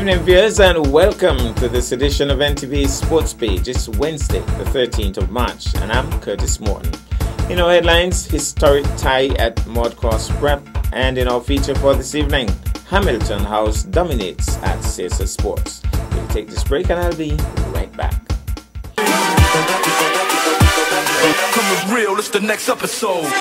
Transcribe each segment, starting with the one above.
evening, viewers, and welcome to this edition of NTV's Sports Page. It's Wednesday, the 13th of March, and I'm Curtis Morton. In our headlines, historic tie at ModCloth Prep, and in our feature for this evening, Hamilton House dominates at CSS Sports. We'll take this break, and I'll be right back. Coming real, it's the next episode.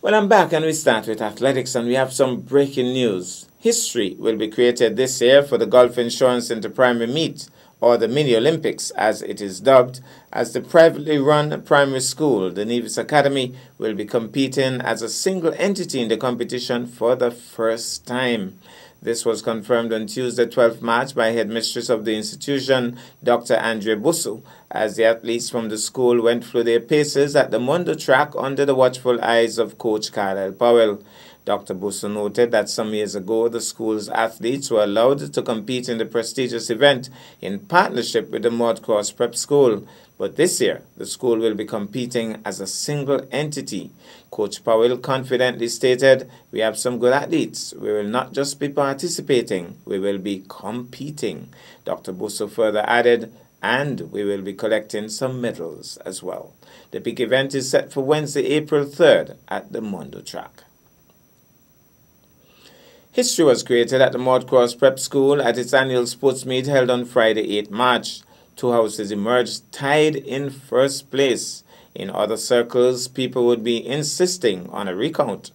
Well, I'm back, and we start with athletics, and we have some breaking news. History will be created this year for the Golf Insurance Inter-Primary Meet, or the Mini Olympics as it is dubbed, as the privately run primary school, the Nevis Academy, will be competing as a single entity in the competition for the first time. This was confirmed on Tuesday, 12th March, by headmistress of the institution, Dr. Andrea Busso, as the athletes from the school went through their paces at the Mondo track under the watchful eyes of Coach Carlisle Powell. Dr. Busso noted that some years ago, the school's athletes were allowed to compete in the prestigious event in partnership with the ModCloth Prep School. But this year, the school will be competing as a single entity. Coach Powell confidently stated, "We have some good athletes. We will not just be participating, we will be competing." Dr. Busso further added, "And we will be collecting some medals as well." The big event is set for Wednesday, April 3rd at the Mondo track. History was created at the ModCloth Prep School at its annual sports meet held on Friday, 8 March. Two houses emerged tied in first place. In other circles, people would be insisting on a recount.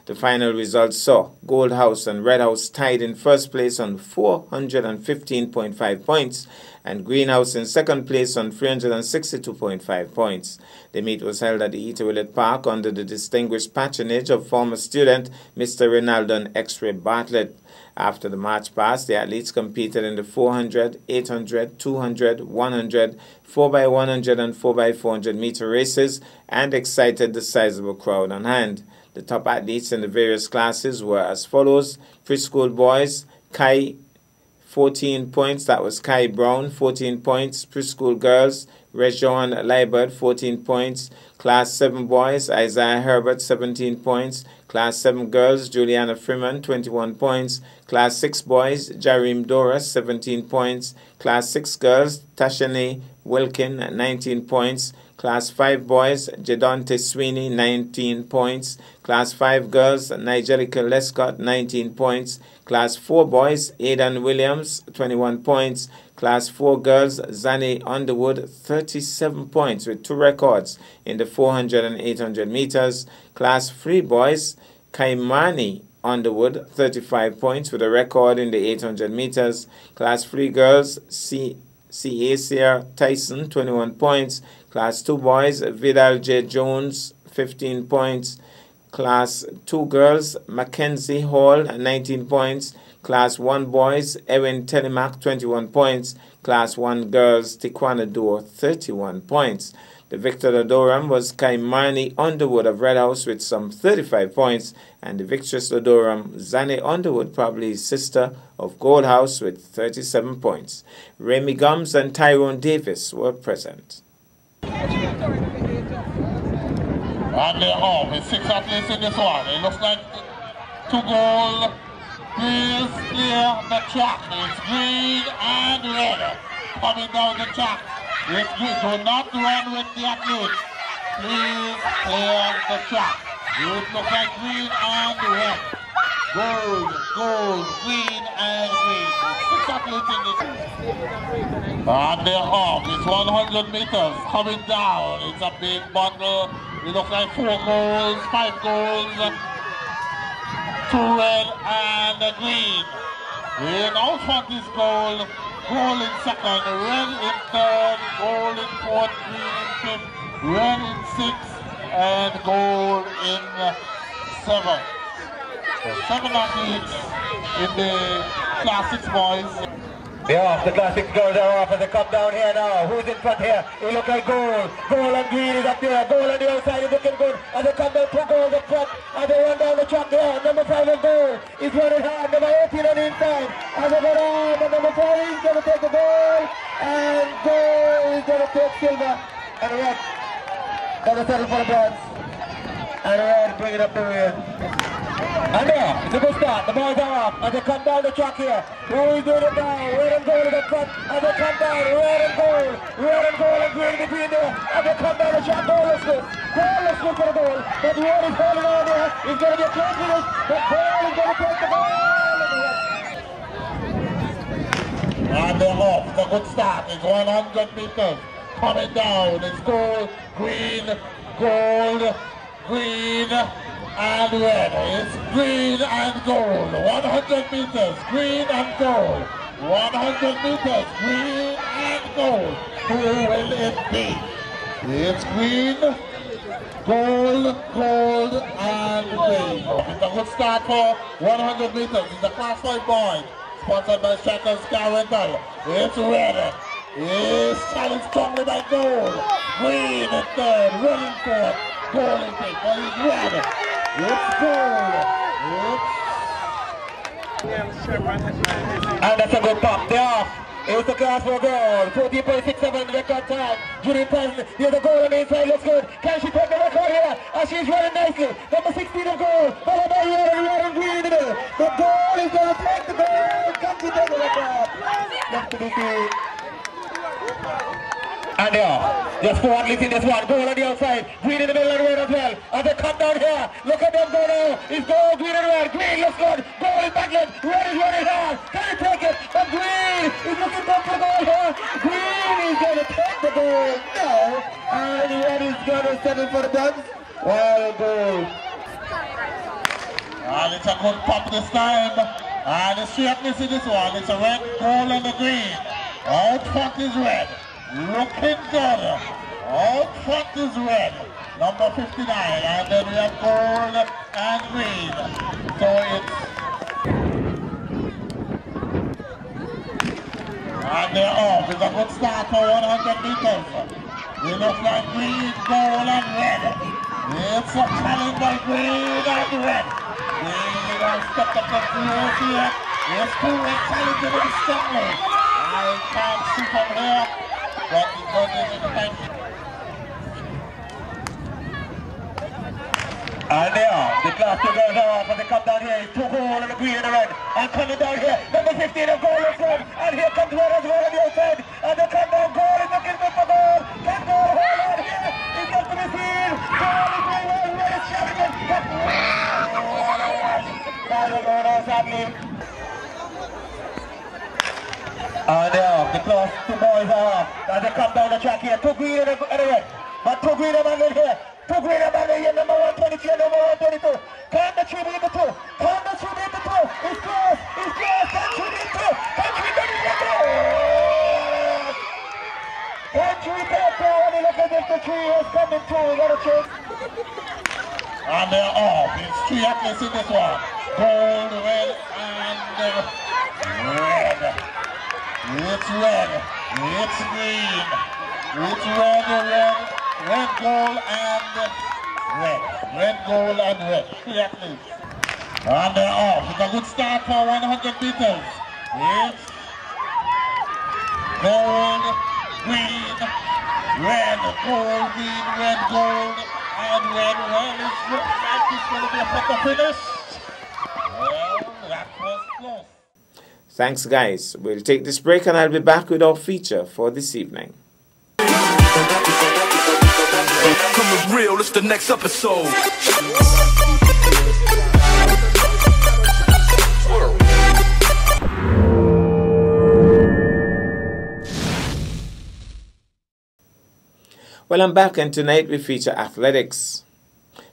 The final results saw Gold House and Red House tied in first place on 415.5 points and Green House in second place on 362.5 points. The meet was held at the Eater Willett Park under the distinguished patronage of former student Mr. Ronaldon X-Ray Bartlett. After the march past, the athletes competed in the 400, 800, 200, 100, 4x100 and 4x400 meter races and excited the sizable crowd on hand. The top athletes in the various classes were as follows: preschool boys, Kai, 14 points, that was Kai Brown, 14 points. Preschool girls, Rejon Liebert, 14 points. Class 7 boys, Isaiah Herbert, 17 points. Class 7 girls, Juliana Freeman, 21 points. Class 6 boys, Jarim Doris, 17 points. Class 6 girls, Tashani Wilkin, 19 points. Class 5 boys, Jedonte Sweeney, 19 points. Class 5 girls, Nigelica Lescott, 19 points. Class 4 boys, Aidan Williams, 21 points. Class 4 girls, Zani Underwood, 37 points with 2 records in the 400 and 800 meters. Class 3 boys, Kaimani Underwood, 35 points with a record in the 800 meters. Class 3 girls, Asia Tyson, 21 points. Class 2 boys, Vidal J. Jones, 15 points. Class 2 girls, Mackenzie Hall, 19 points. Class 1 boys, Erin Telemack, 21 points. Class 1 girls, Tiquana Dore, 31 points. The victor of Durham was Kaimani Underwood of Red House with some 35 points, and the victress of Durham, Zane Underwood, probably his sister, of Gold House with 37 points. Remy Gums and Tyrone Davis were present. And they're off. It's 6 athletes in this one. It looks like 2 goal. Please clear the track. It's green and red coming down the track. It's green. Do not run with the athletes. Please clear the track. It looks like green and red. Gold, gold, green and green. 6 athletes in this. And they're off. It's 100 meters coming down. It's a big bundle. It looks like 4 goals, 5 goals, 2 red and a green. In out front is gold, gold in second, red in third, gold in fourth, green in fifth, red in sixth, and gold in 7. So 7 athletes in the class 6 boys. They're off, the class 6 girls are off as they come down here now. Who's in front here? It looks like gold. Gold and green is up there. Gold on the outside is looking good. As they come down, 2 goals up front. And they run down the track there. Number 5 is gold. He's running hard. Number 18 on the inside. As they go down, and number 4 is going to take the goal. and goal is going to take silver, and red going to settle for the bronze, and red bring it up the rear. And there, it's a good start. The boys are off as they come down the track here. Who is doing it now? Red and gold in the front as they come down. Red and gold and green between there as they come down the track. Goalless good. Goalless good for the goal. But the one is falling on there. He's going to get close to this. The ball is going to take the goal. And they're off. It's a good start. It's 100 meters. Coming down. It's gold, green, and red. It's green and gold. 100 meters, green and gold. 100 meters, green and gold. Who will it be? It's green, gold, and green. It's a good start for 100 meters. It's a class 5 boy. Sponsored by Shackles Car Rental. It's red. It's challenged strongly by gold. Green in third, running fourth. Gold in fifth, but it's red. It's gold. And that's a good pop. They're off. It's the class for goal. 14.67 record time. Judy Penn, here's the goal on the inside. Looks good. Can she take the record here? And she's running nicely. Number 16 of goal. Followed by red and green in the middle. The goal is going to take the goal. Can she take the record? Left to be seen. And they are. Just 4 athletes in this one. Goal on the outside. Green in the middle and red as well. As they come down here. Look at them go now. It's goal, green and red. Green looks good. Goal is backlit. Red is running hard. Can he take it? But green is looking good for the goal here. Green is going to take the goal. No. And red is going to settle for the guns. Wild goal. And it's a good pop this time. And the straightness in this one. It's a red, gold, and the green. Out front is red. Looking good. Out front is red. Number 59. And then we have gold and green. So it's... And they're off. It's a good start for 100 meters. It looks like green, gold, and red. It's a challenge by green and red. Green has stepped up the field here. It's two red challenging him strongly. I can't see from here. But it's going to be the time. And they are. The class 2 girls are off and they come down here. It's 2 gold and the green and the red. And coming down here, number 15 of goal in front. And here comes red as well on the outside. And they come down, goal is looking good for goal. Can goal hold on here? It's just to be seen. Goal is going well. Red is shouting it. But now the goal now sadly. And they are. The class 2 boys are off. As they come down the track here. 2 green and a red. But 2 green and a red here. 2 green and a red here. Number 123 and number 122. Can the 3 beat the 2? Can the 3 beat the 2? It's close. It's close. Can 3 beat 2? Can 3 beat the 2? Can 3 beat the 2? When you look as if the 3 is coming through, you got to chase. And they're off. It's 3 athletes in this one. Gold, red, and red. It's red. It's green. It's red, gold, and red. Red, gold, and red. 3 athletes. And they're off. It's a good start for 100 meters. It's gold, green, red, gold, green, red, gold, and red. Well, it looks like it's going to be a photo finish. Well, that was close. Thanks, guys. We'll take this break and I'll be back with our feature for this evening. Coming real, it's the next episode. Well, I'm back and tonight we feature athletics.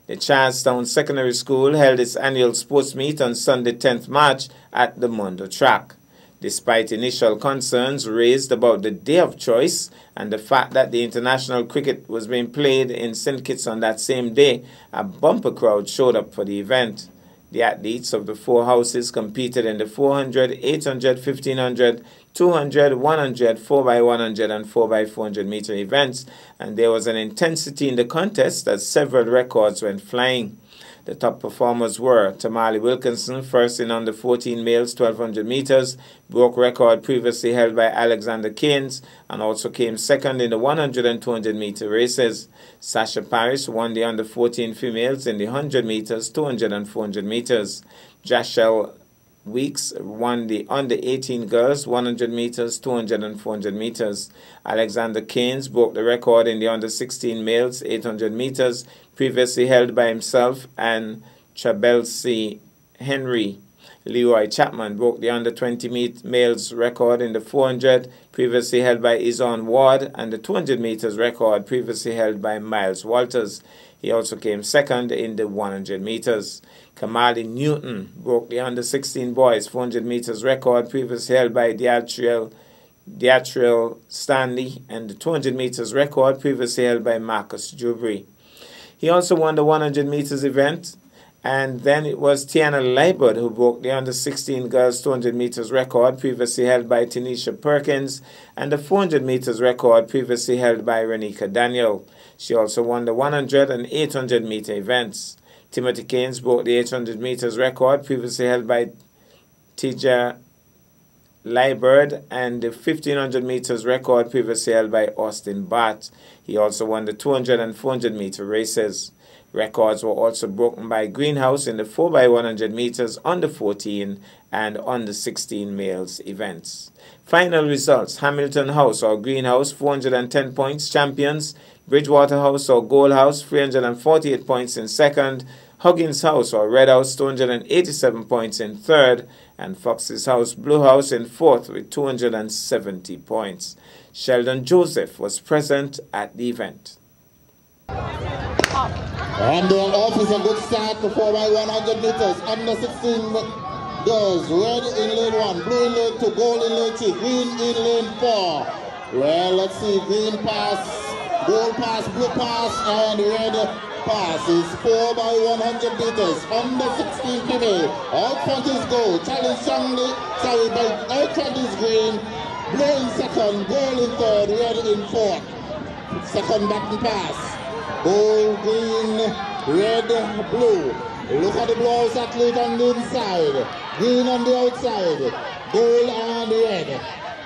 The Charlestown Secondary School held its annual sports meet on Sunday 10th March at the Mondo track. Despite initial concerns raised about the day of choice and the fact that the international cricket was being played in St. Kitts on that same day, a bumper crowd showed up for the event. The athletes of the 4 houses competed in the 400, 800, 1500, 200, 100, 4x100 and 4x400 meter events, and there was an intensity in the contest as several records went flying. The top performers were Tamale Wilkinson, first in under 14 males 1200 meters, broke record previously held by Alexander Keynes, and also came second in the 100 and 200 meter races. Sasha Parrish won the under 14 females in the 100 meters, 200 and 400 meters. Jashelle Weeks won the under 18 girls 100 meters, 200 and 400 meters. Alexander Keynes broke the record in the under 16 males 800 meters, previously held by himself and Chabelsy Henry. Leroy Chapman broke the under 20 males record in the 400, previously held by Izon Ward, and the 200 meters record previously held by Miles Walters. He also came second in the 100 meters. Kamali Newton broke the under 16 boys 400 meters record previously held by Deatriel Stanley, and the 200 meters record previously held by Marcus Jubry. He also won the 100 meters event, and then it was Tiana Leibert who broke the under 16 girls 200 meters record previously held by Tanisha Perkins, and the 400 meters record previously held by Renika Daniel. She also won the 100 and 800 meter events. Timothy Keynes broke the 800 meters record previously held by Tija Leibert, and the 1500 meters record previously held by Austin Bart. He also won the 200 and 400 meter races. Records were also broken by Greenhouse in the 4x100 meters under 14 and under 16 males events. Final results: Hamilton House or Greenhouse 410 points champions, Bridgewater House or Gold House 348 points in second, Huggins House or Red House 287 points in third, and Fox's House Blue House in fourth with 270 points. Sheldon Joseph was present at the event. And they're off is a good start to 4x100 meters. Under 16 girls, red in lane 1, blue in lane 2, gold in lane 3, green in lane 4. Well, let's see, green pass, gold pass, blue pass, and red pass is 4x100 meters. Under 16 female, out front is gold, challenge strongly, but out front is green, blue in second, gold in third, red in fourth. Second button pass. Gold, green, red, blue. Look at the blue house athlete on the inside. Green on the outside. Gold and red.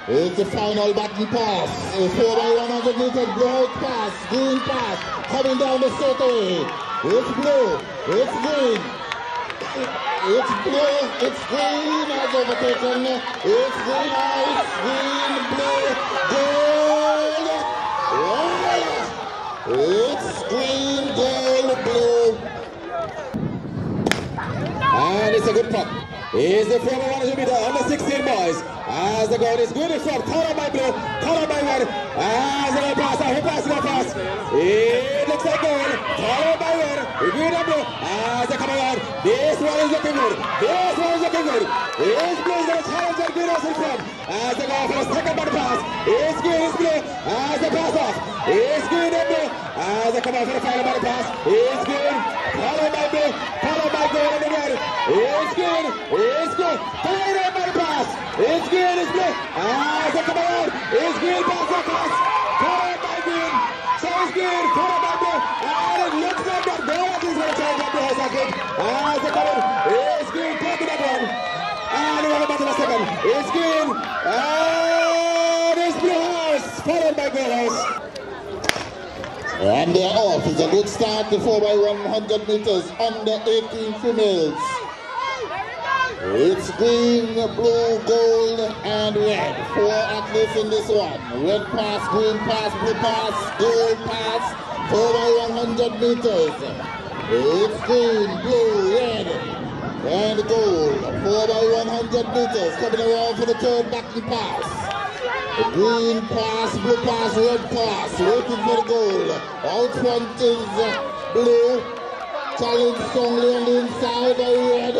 It's the final button pass. A 4x100 meters blue out pass. Green pass. Coming down the straightaway. It's blue. It's green. It's blue. It's green. Has overtaken. It's green out. Green, blue, gold. Wow. It's green, gold, blue. And it's a good puck. Here's the 4x100 meter under 16 boys. As the goal is good in front, colored by blue, colored by red. As the pass, who passes the pass? It looks like goal, colored by red, green and blue. As they come around, this one is looking good. This one is looking good. It's blue, there's colors and green in front. As they go for the second button pass, it's green, it's blue. As they pass off, it's green and blue. As they come out for the final button pass, it's green, colored by blue, colored by gold and red. It's green, it's blue, colored by the pass. It's green, it's blue. As they come around, it's green, pass across, colored by green. So it's green, colored by blue. And it looks like that gold is going to change up the house again. As they come in, it's green, taking that one. And we're about to the second. It's green, and it's blue house, followed by gold house. And they're off. It's a good start to 4x100 meters under 18 females. It's green, blue, gold, and red. 4 athletes in this one. Red pass, green pass, blue pass, gold pass. 4x100 meters. It's green, blue, red, and gold. 4x100 meters. Coming around for the third button pass. Green pass, blue pass, red pass, waiting for the goal. Out front is blue, challenge strongly on the inside by red.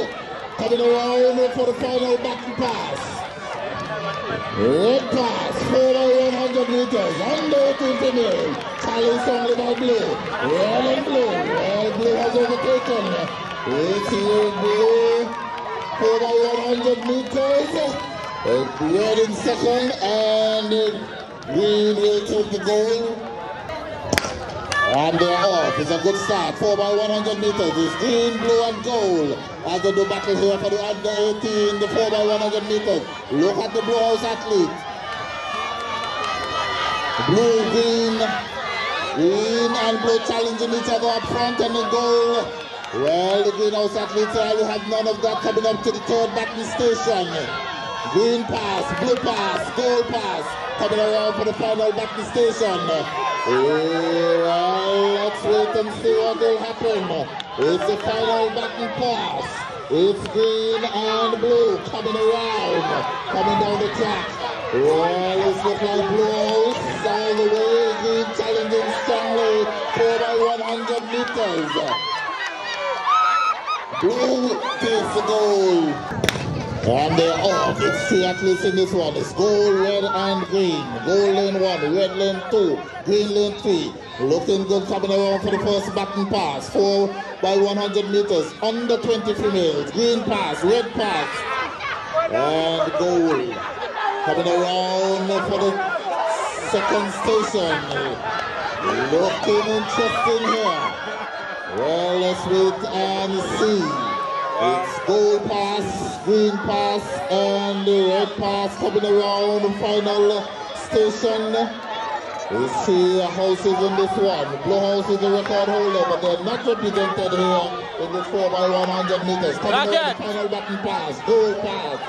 Coming around for the final button pass. Red pass, 4x100 meters, under 18 female. Challenge strongly by blue. Red and blue. Red blue has overtaken. It's blue, 4x100 meters. Red in second, and green will take the goal. And they're off. It's a good start. 4 by 100 meters. It's green, blue, and gold as they do battle here for the under 18, the 4 by 100 meters. Look at the Blue House athlete. Blue, green, green and blue challenging each other up front and the goal. Well, the greenhouse athletes will have none of that coming up to the third batting station. Green pass, blue pass, gold pass, coming around for the final batting station. Well, let's wait and see what will happen. It's the final batting pass. It's green and blue coming around, coming down the track. Well, it's looking like Blue House all the way. Green challenging strongly, 4 by 100 meters. Blue takes the goal. And they're off. It's 3 athletes in this one. It's gold, red, and green. Gold lane 1, red lane 2, green lane 3. Looking good coming around for the first batting pass. 4 by 100 meters. Under 20 females. Green pass, red pass, and gold. Coming around for the second station. Looking interesting here. Well, let's wait and see. It's gold pass, green pass, and the red pass coming around the final station. We see houses in this one. Blue House is the record holder, but they're not represented here in this 4 by 100 meters. Coming around the final button pass, gold pass,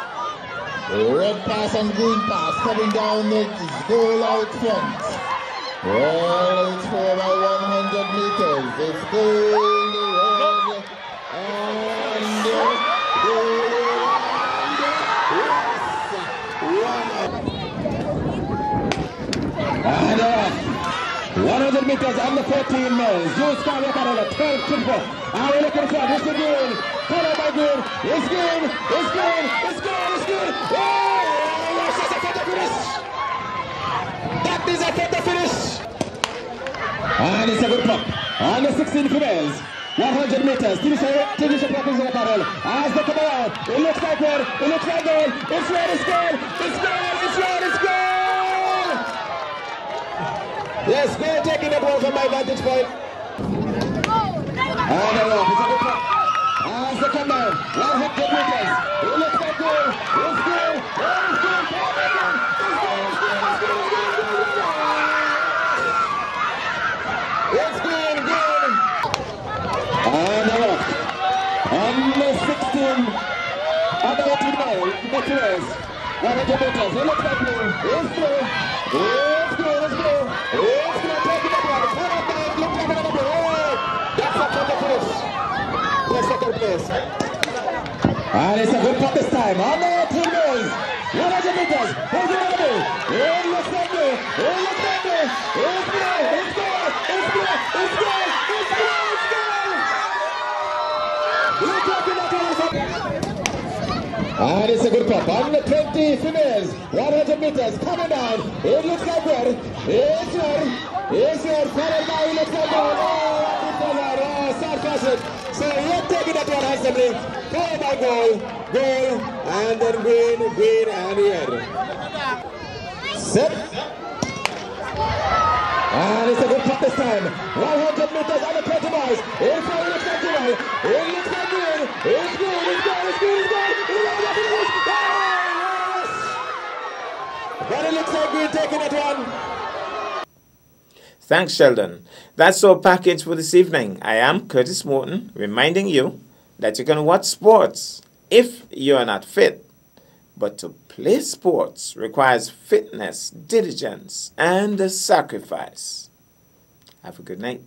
red pass, and green pass coming down the goal out front. Well, it's 4 by 100 meters. It's gold, red, and gold. And 100 meters under 14 miles. Joe Sky record on the 12 tempo. And we're looking for this again. Followed by good. It's good. It's good. It's good. It's good. Oh, yes, that's a photo finish. That is a photo finish. And it's a good pop. On the 16 females. 100 meters. Finish up is the barrel. As they come around. It looks like red. It looks like gold. It's red. It's gold. It's gold. It's red. It's gold. Yes, they're taking the ball from my vantage point. And they're off. It's a good pop. As they come down. 100 meters. It looks like gold. It's gold. It's gold. It's green, green. And they're off. On the 16, under 18 meters. 100 meters. It looks like blue. It's blue. It's blue. It's blue. It's blue. Taking the ball. Put up down. Look at the number. Oh, that's a second finish. The second place. And it's a good pop this time. On the 18 meters. 100 meters. Who's it going to be? It looks like blue. It looks like blue. It's blue. It's blue. It's blue. It's blue. It's blue. It's blue. We're talking about it. And it's a good pop. On the 20 females, 100 meters, coming down. It looks like red. It's red. It's red. Followed by it looks like gold. Oh, sad fashion. So you're taking that one handsomely. Followed by gold, gold, and then green, green, and red. Set. And it's a good pop this time. 100 meters on the 20 miles. It's how it looks like tonight. It looks like green. It's green. It's green. It's green. It's green. But it looks like we're taking it one. Thanks, Sheldon. That's our package for this evening. I am Curtis Morton, reminding you that you can watch sports if you are not fit. But to play sports requires fitness, diligence, and a sacrifice. Have a good night.